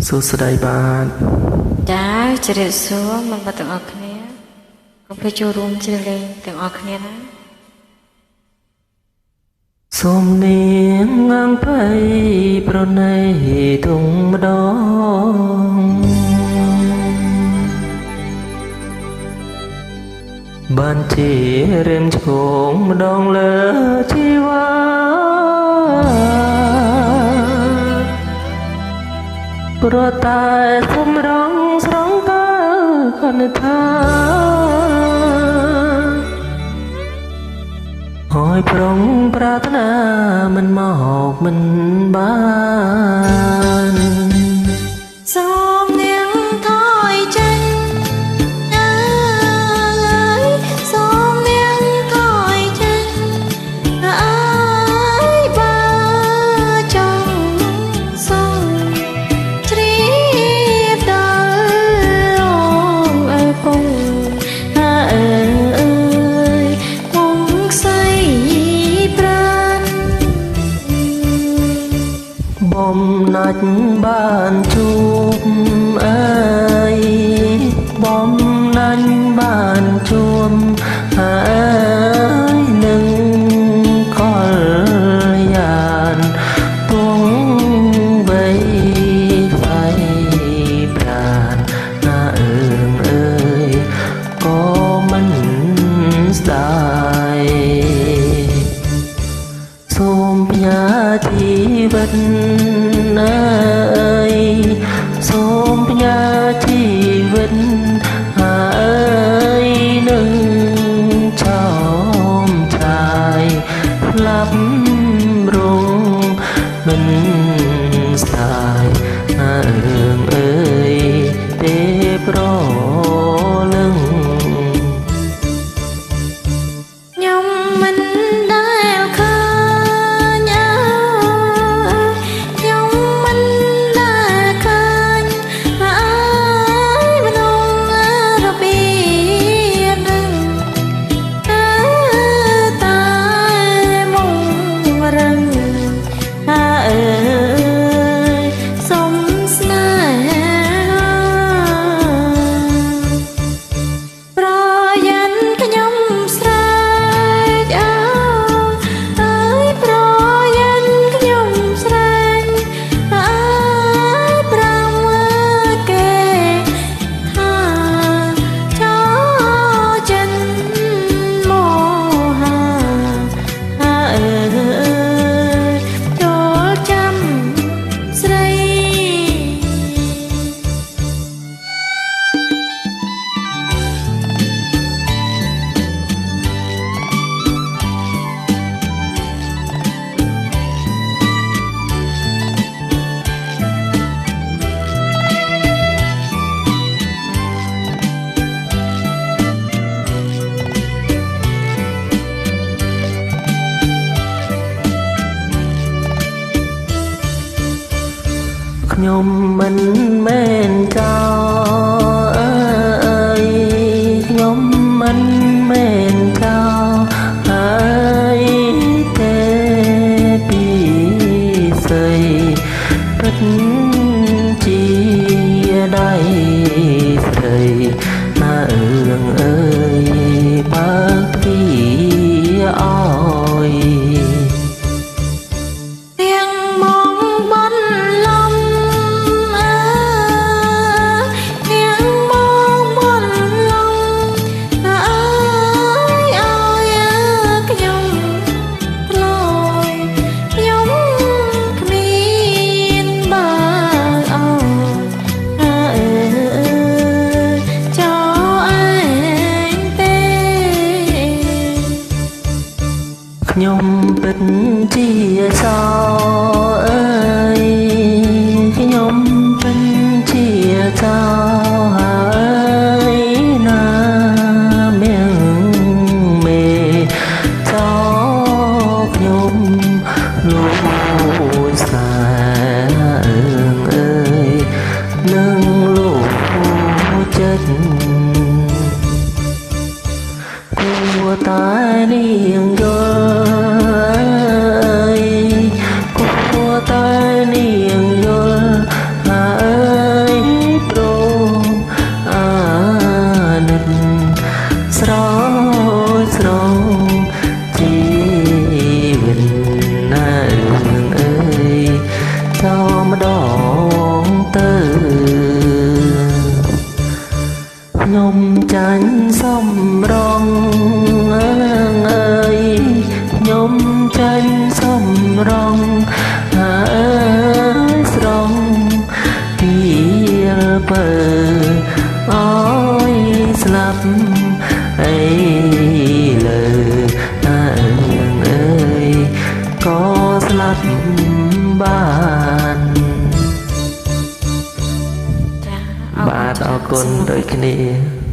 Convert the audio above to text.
សួស្តីបាទចាជ្រាបសួរមកបងទាំងអស់គ្នាកុំភ្លេចចូលរួមជ្រើសរើសទាំងអស់គ្នាណាសូមនាងអង្គភ័យប្រណីទងម្ដងបានជារៀមឆ្កងម្ដងលើជីវ៉ាព្រោះតែសម្រងស្រងតើខនថាហើយប្រុងប្រាថ្នាមិនមកមិនបានសូមនាងថយចេញអើយសូមនាងថយចេញអើយបើចង់សូមជ្រាបដល់អូនអើពងអើយពងខ្សែបំណាច់បានជួបអើយបំណាច់បានជួបអើយនឹងកលយានពងវៃស្អីប្រានណាអើយក៏មិនស្ដាយសូមផ្ញើជីវិតអើយសូមផ្ញើជីវិតអើយនឹងចោមឆាយផ្លាប់រងមិនស្ដាយអើយទេប្រលឹងខ្ញុំមិនដែលឃើញខ្ញុំមិនដែលឃើញអើយមនុស្សរបៀបនឹងតែមុងរឹងអើយសុំស្នេហាប្រយ័ត្នខ្ញុំស្រែកអើយប្រយ័ត្នខ្ញុំស្រែកអើយប្រាំគេថាចោចិនមហាអើយចូលចាំស្រីខ្ញុំមិនមែនចោលអើយខ្ញុំមិនមែនចោលអើយទេពីស្អីពិតជាដៃស្រីអើយបើពីអើយទាំងមកបនលំអើទាំងមកបនលំអើយខ្ញុំធ្លាយខ្ញុំគ្មានបើអើចោឯងទេខ្ញុំពិតជាសោអើយខ្ញុំពិតជាសោហើយណាមៀងមេសោខ្ញុំលួចស្នេហ៍អើយនឹងលួចចិត្តគួរតែនាងយល់គួរតែនាងយល់ ដូចគ្នា